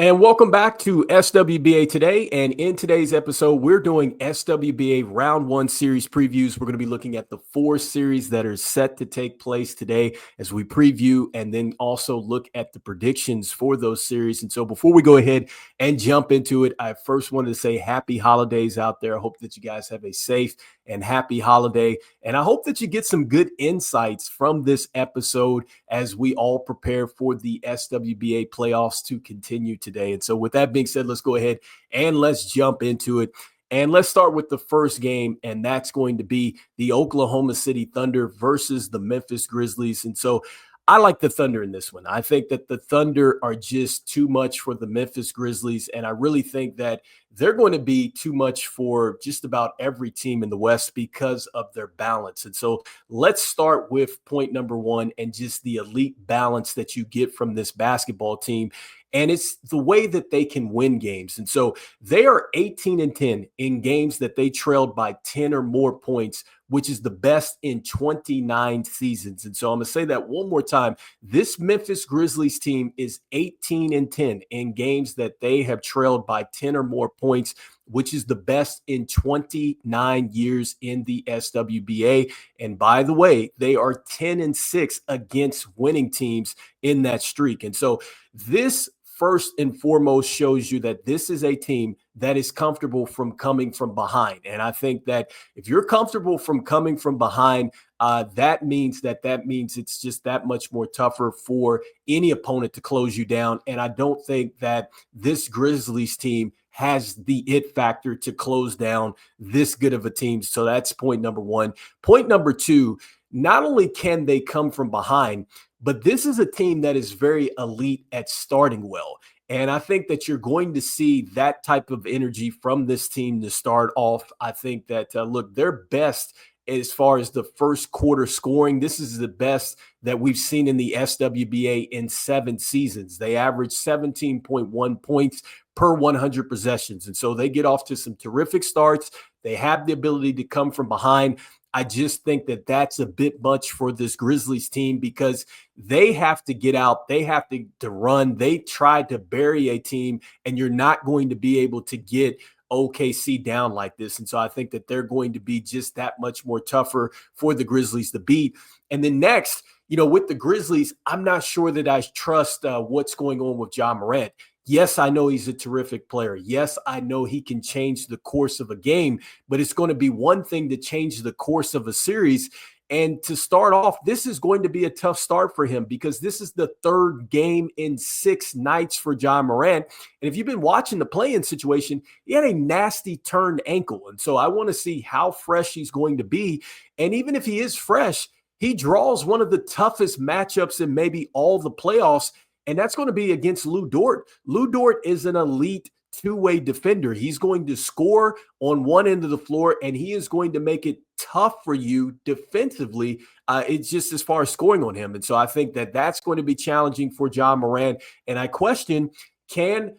And welcome back to SWBA Today. And in today's episode, we're doing SWBA Round 1 series previews. We're going to be looking at the 4 series that are set to take place today as we preview and then also look at the predictions for those series. And so before we go ahead and jump into it, I first wanted to say happy holidays out there. I hope that you guys have a safe and happy holiday. And I hope that you get some good insights from this episode as we all prepare for the SWBA playoffs to continue today. And so with that being said, let's go ahead and let's jump into it. And let's start with the first game, and that's going to be the Oklahoma City Thunder versus the Memphis Grizzlies. And so I like the Thunder in this one. I think that the Thunder are just too much for the Memphis Grizzlies, and I really think that they're going to be too much for just about every team in the West because of their balance. And so let's start with point number 1 and just the elite balance that you get from this basketball team. And it's the way that they can win games. And so they are 18-10 in games that they trailed by 10 or more points, which is the best in 29 seasons. And so I'm going to say that one more time. This Memphis Grizzlies team is 18-10 in games that they have trailed by 10 or more points, which is the best in 29 years in the SWBA. And by the way, they are 10-6 against winning teams in that streak. And so this first and foremost shows you that this is a team that is comfortable from coming from behind. And I think that if you're comfortable from coming from behind, that means it's just that much more tougher for any opponent to close you down. And I don't think that this Grizzlies team has the it factor to close down this good of a team. So that's point number 1. Point number 2, not only can they come from behind, but this is a team that is very elite at starting well. And I think that you're going to see that type of energy from this team to start off. I think that, look, they're best as far as the first quarter scoring. This is the best that we've seen in the SWBA in 7 seasons. They average 17.1 points per 100 possessions. And so they get off to some terrific starts. They have the ability to come from behind. I just think that that's a bit much for this Grizzlies team because they have to get out. They have to run. They tried to bury a team, and you're not going to be able to get OKC down like this. And so I think that they're going to be just that much more tougher for the Grizzlies to beat. And then next, with the Grizzlies, I'm not sure that I trust what's going on with Ja Morant. Yes, I know he's a terrific player. Yes, I know he can change the course of a game, but it's going to be one thing to change the course of a series. And to start off, this is going to be a tough start for him because this is the 3rd game in 6 nights for Ja Morant. And if you've been watching the play-in situation, he had a nasty turned ankle. And so I want to see how fresh he's going to be. And even if he is fresh, he draws one of the toughest matchups in maybe all the playoffs. And that's going to be against Lou Dort. Lou Dort is an elite 2-way defender. He's going to score on one end of the floor, and he is going to make it tough for you defensively. It's just as far as scoring on him. And so I think that that's going to be challenging for Ja Morant. And I question, can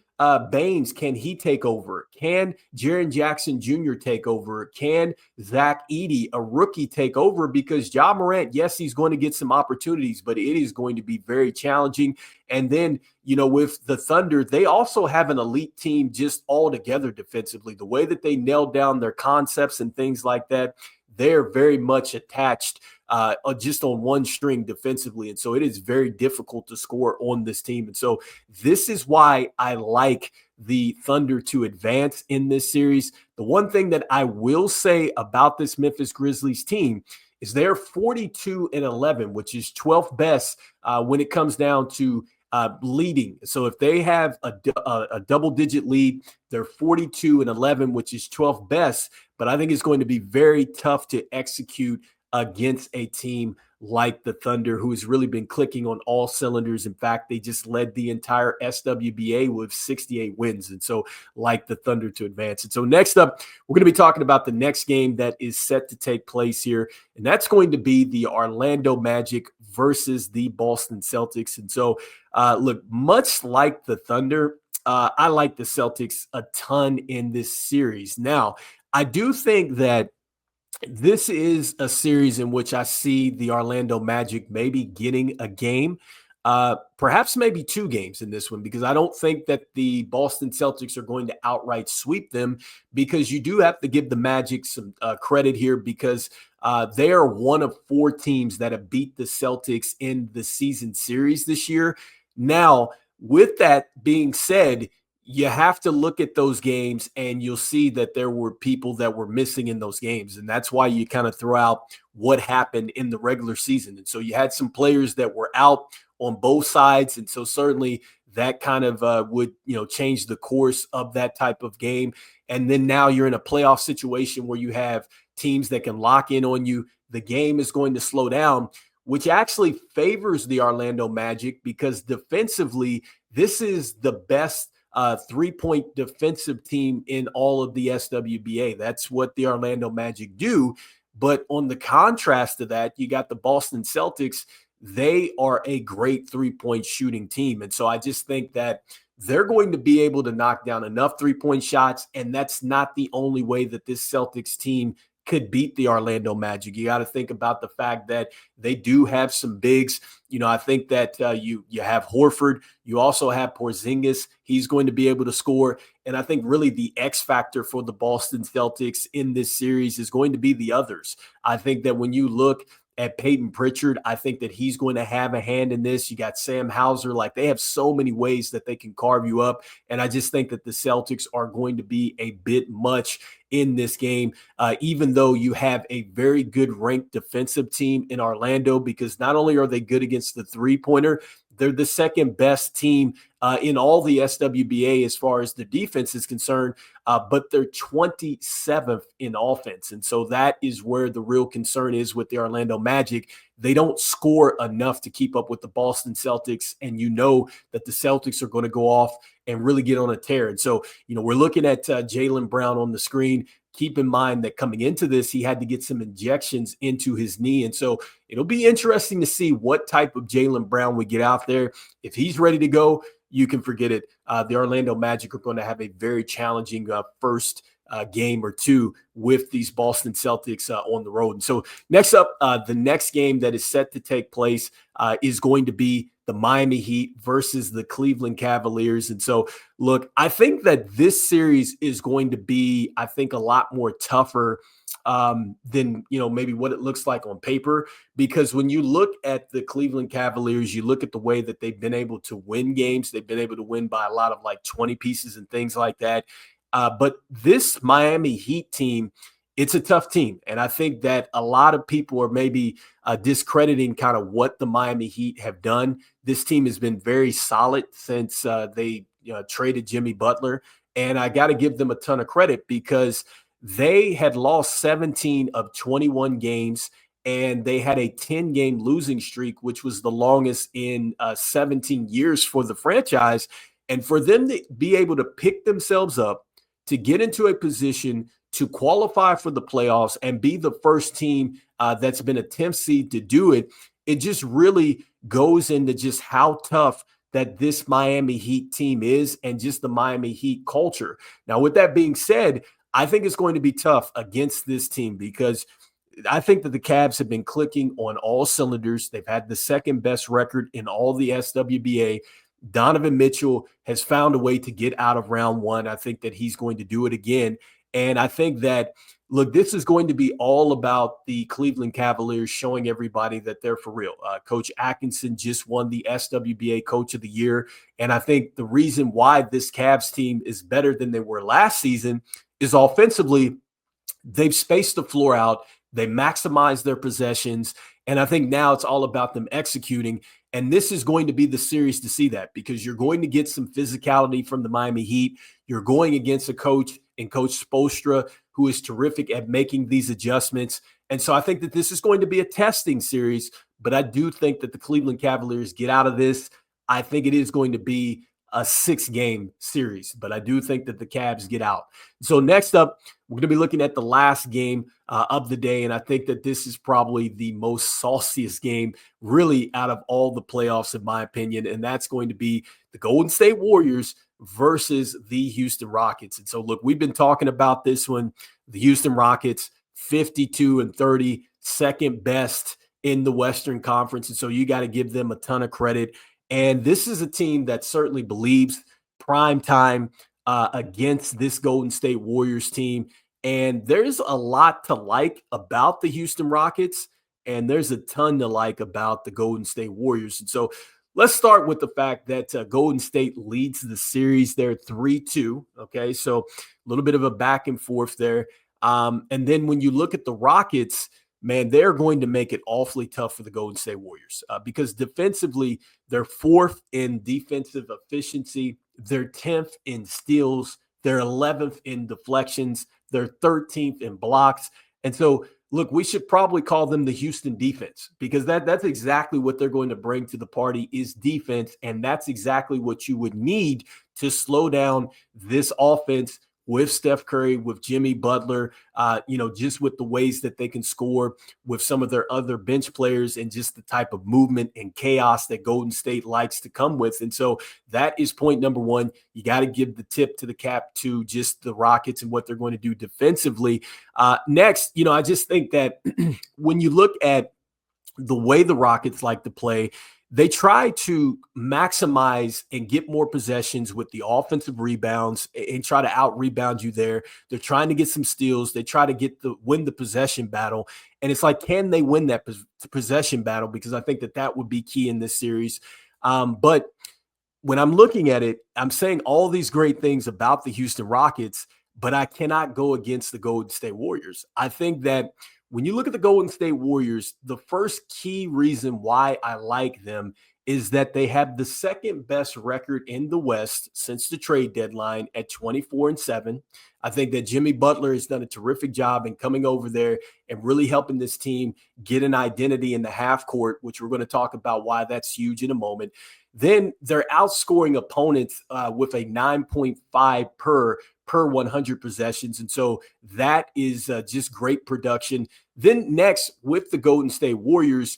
Baines, can he take over? Can Jaren Jackson Jr. take over? Can Zach Edey, a rookie, take over? Because Ja Morant, yes, he's going to get some opportunities, but it is going to be very challenging. And then, with the Thunder, they also have an elite team just all together defensively. The way that they nailed down their concepts and things like that, they're very much attached just on one string defensively. And so it is very difficult to score on this team. And so this is why I like the Thunder to advance in this series. The one thing that I will say about this Memphis Grizzlies team is they're 42-11, which is 12th best when it comes down to leading. So if they have a double-digit lead, they're 42-11, which is 12th best. But I think it's going to be very tough to execute against a team like the Thunder, who has really been clicking on all cylinders. In fact, they just led the entire SWBA with 68 wins. And so like the Thunder to advance. And so next up, we're going to be talking about the next game that is set to take place here. And that's going to be the Orlando Magic versus the Boston Celtics. And so look, much like the Thunder, I like the Celtics a ton in this series. Now, I do think that this is a series in which I see the Orlando Magic maybe getting a game. perhaps maybe 2 games in this one, because I don't think that the Boston Celtics are going to outright sweep them, because you do have to give the Magic some credit here, because they are one of 4 teams that have beat the Celtics in the season series this year. Now, with that being said, you have to look at those games and you'll see that there were people that were missing in those games. And that's why you kind of throw out what happened in the regular season. And so you had some players that were out on both sides. And so certainly that kind of would, change the course of that type of game. And then now you're in a playoff situation where you have teams that can lock in on you. The game is going to slow down, which actually favors the Orlando Magic, because defensively, this is the best 3-point defensive team in all of the SWBA. That's what the Orlando Magic do. But on the contrast to that, you got the Boston Celtics. They are a great 3-point shooting team. And so I just think that they're going to be able to knock down enough 3-point shots. And that's not the only way that this Celtics team could beat the Orlando Magic. You got to think about the fact that they do have some bigs. I think that you have Horford. You also have Porzingis. He's going to be able to score. And I think really the X factor for the Boston Celtics in this series is going to be the others. I think that when you look at Peyton Pritchard, I think that he's going to have a hand in this. You got Sam Hauser. Like, they have so many ways that they can carve you up. And I just think that the Celtics are going to be a bit much in this game, even though you have a very good ranked defensive team in Orlando, because not only are they good against the 3-pointer, they're the second best team in all the SWBA as far as the defense is concerned, but they're 27th in offense. And so that is where the real concern is with the Orlando Magic. They don't score enough to keep up with the Boston Celtics, and you know that the Celtics are going to go off and really get on a tear. And so, we're looking at Jaylen Brown on the screen. Keep in mind that coming into this, he had to get some injections into his knee. And so it'll be interesting to see what type of Jaylen Brown we get out there. If he's ready to go, you can forget it. The Orlando Magic are going to have a very challenging first game or two with these Boston Celtics on the road. And so next up, the next game that is set to take place is going to be the Miami Heat versus the Cleveland Cavaliers. And so, look, I think that this series is going to be, a lot more tougher than, maybe what it looks like on paper, because when you look at the Cleveland Cavaliers, you look at the way that they've been able to win games. They've been able to win by a lot of 20 pieces and things like that. But this Miami Heat team, it's a tough team. And I think that a lot of people are maybe discrediting kind of what the Miami Heat have done. This team has been very solid since they traded Jimmy Butler. And I got to give them a ton of credit, because they had lost 17 of 21 games, and they had a 10-game losing streak, which was the longest in 17 years for the franchise. And for them to be able to pick themselves up, to get into a position to qualify for the playoffs and be the first team that's been a 10th seed to do it, it just really goes into just how tough that this Miami Heat team is, and just the Miami Heat culture. Now, with that being said, I think it's going to be tough against this team, because I think that the Cavs have been clicking on all cylinders. They've had the second best record in all the SWBA. Donovan Mitchell has found a way to get out of round one. I think that he's going to do it again. And I think that, look, this is going to be all about the Cleveland Cavaliers showing everybody that they're for real. Coach Atkinson just won the SWBA Coach of the Year. And I think the reason why this Cavs team is better than they were last season is offensively, they've spaced the floor out. They maximize their possessions. And I think now it's all about them executing. And this is going to be the series to see that, because you're going to get some physicality from the Miami Heat. You're going against a coach in Coach Spoelstra, who is terrific at making these adjustments. And so I think that this is going to be a testing series, but I do think that the Cleveland Cavaliers get out of this. I think it is going to be a 6-game series, but I do think that the Cavs get out. So next up, we're going to be looking at the last game of the day, and I think that this is probably the most sauciest game really out of all the playoffs, in my opinion, and that's going to be the Golden State Warriors versus the Houston Rockets. And so, look, we've been talking about this one. The Houston Rockets, 52-30, second best in the Western Conference, and so you got to give them a ton of credit. And this is a team that certainly believes prime time against this Golden State Warriors team. And there's a lot to like about the Houston Rockets, and there's a ton to like about the Golden State Warriors. And so let's start with the fact that Golden State leads the series. They're 3-2. Okay. So a little bit of a back and forth there. And then when you look at the Rockets, man, they're going to make it awfully tough for the Golden State Warriors because defensively, they're fourth in defensive efficiency. They're 10th in steals. They're 11th in deflections. They're 13th in blocks. And so, look, we should probably call them the Houston defense because that's exactly what they're going to bring to the party is defense. And that's exactly what you would need to slow down this offense with Steph Curry, with Jimmy Butler, just with the ways that they can score with some of their other bench players and just the type of movement and chaos that Golden State likes to come with. And so that is point number one. You got to give the tip to the cap to just the Rockets and what they're going to do defensively. Next, I just think that when you look at the way the Rockets like to play, they try to maximize and get more possessions with the offensive rebounds and try to out rebound you there. They're trying to get some steals. They try to win the possession battle. And it's like, can they win that possession battle? Because I think that would be key in this series. But when I'm looking at it, I'm saying all these great things about the Houston Rockets, but I cannot go against the Golden State Warriors. I think that when you look at the Golden State Warriors, the first key reason why I like them is that they have the second best record in the West since the trade deadline at 24-7. I think that Jimmy Butler has done a terrific job in coming over there and really helping this team get an identity in the half court, which we're going to talk about why that's huge in a moment. Then they're outscoring opponents with a 9.5 per 100 possessions. And so that is just great production. Then next with the Golden State Warriors,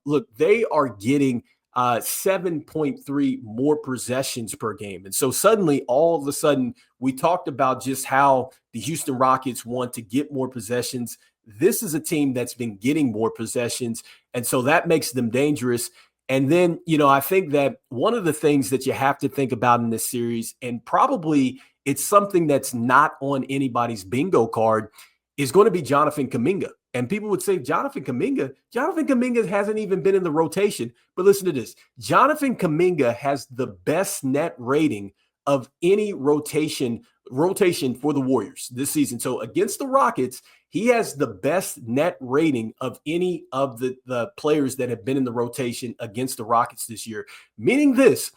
look, they are getting 7.3 more possessions per game. And so suddenly, all of a sudden, we talked about just how the Houston Rockets want to get more possessions. This is a team that's been getting more possessions. And so that makes them dangerous. And then, I think that one of the things that you have to think about in this series, and probably it's something that's not on anybody's bingo card, is going to be Jonathan Kuminga. And people would say, Jonathan Kuminga hasn't even been in the rotation. But listen to this. Jonathan Kuminga has the best net rating of any rotation for the Warriors this season. So against the Rockets, he has the best net rating of any of the players that have been in the rotation against the Rockets this year. Meaning this,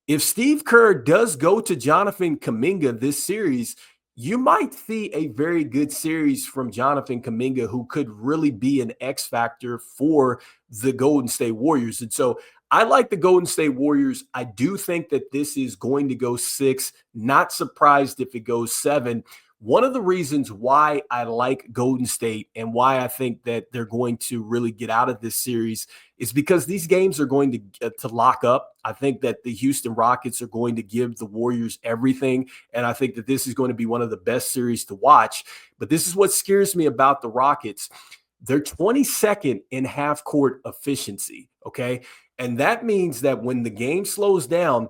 if Steve Kerr does go to Jonathan Kuminga this series, you might see a very good series from Jonathan Kuminga, who could really be an X factor for the Golden State Warriors. And so I like the Golden State Warriors. I do think that this is going to go 6. Not surprised if it goes 7. One of the reasons why I like Golden State and why I think that they're going to really get out of this series is because these games are going to lock up. I think that the Houston Rockets are going to give the Warriors everything, and I think that this is going to be one of the best series to watch. But this is what scares me about the Rockets. They're 22nd in half-court efficiency, okay? And that means that when the game slows down,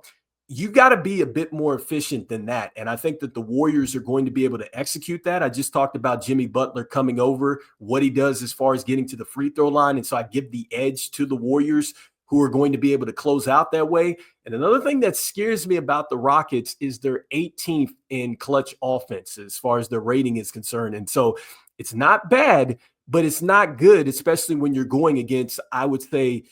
you got to be a bit more efficient than that. And I think that the Warriors are going to be able to execute that. I just talked about Jimmy Butler coming over, what he does as far as getting to the free throw line. And so I give the edge to the Warriors, who are going to be able to close out that way. And another thing that scares me about the Rockets is they're 18th in clutch offense as far as their rating is concerned. And so it's not bad, but it's not good, especially when you're going against, I would say,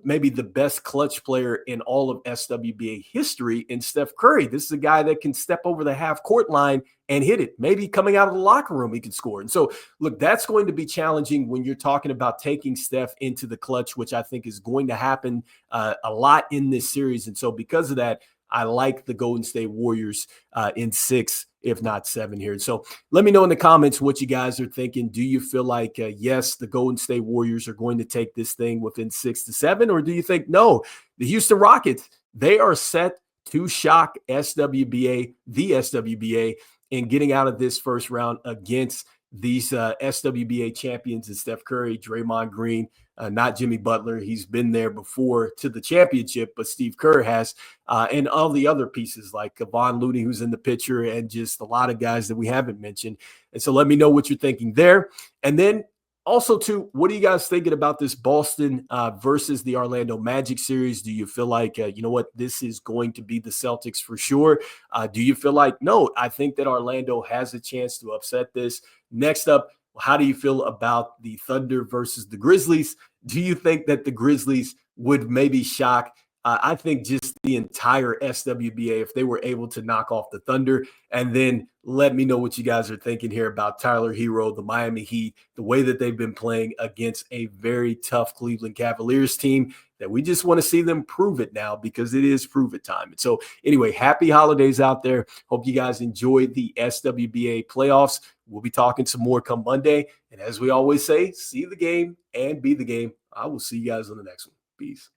maybe the best clutch player in all of SWBA history in Steph Curry. This is a guy that can step over the half court line and hit it. Maybe coming out of the locker room, he can score. And so, look, that's going to be challenging when you're talking about taking Steph into the clutch, which I think is going to happen a lot in this series. And so because of that, I like the Golden State Warriors in 6, if not 7 here. So let me know in the comments what you guys are thinking. Do you feel like, yes, the Golden State Warriors are going to take this thing within 6 to 7? Or do you think, no, the Houston Rockets, they are set to shock the SWBA, in getting out of this first round against these SWBA champions and Steph Curry, Draymond Green, not Jimmy Butler. He's been there before to the championship, but Steve Kerr has, and all the other pieces like Kevon Looney, who's in the picture, and just a lot of guys that we haven't mentioned. And so let me know what you're thinking there. And then also, too, what are you guys thinking about this Boston versus the Orlando Magic series? Do you feel like, you know what, this is going to be the Celtics for sure? Do you feel like, no, I think that Orlando has a chance to upset this? Next up, how do you feel about the Thunder versus the Grizzlies? Do you think that the Grizzlies would maybe shock? I think just the entire SWBA if they were able to knock off the Thunder. And then let me know what you guys are thinking here about Tyler Hero, the Miami Heat, the way that they've been playing against a very tough Cleveland Cavaliers team that we just want to see them prove it now because it is prove it time. And so anyway, happy holidays out there. Hope you guys enjoyed the SWBA playoffs. We'll be talking some more come Monday. And as we always say, see the game and be the game. I will see you guys on the next one. Peace.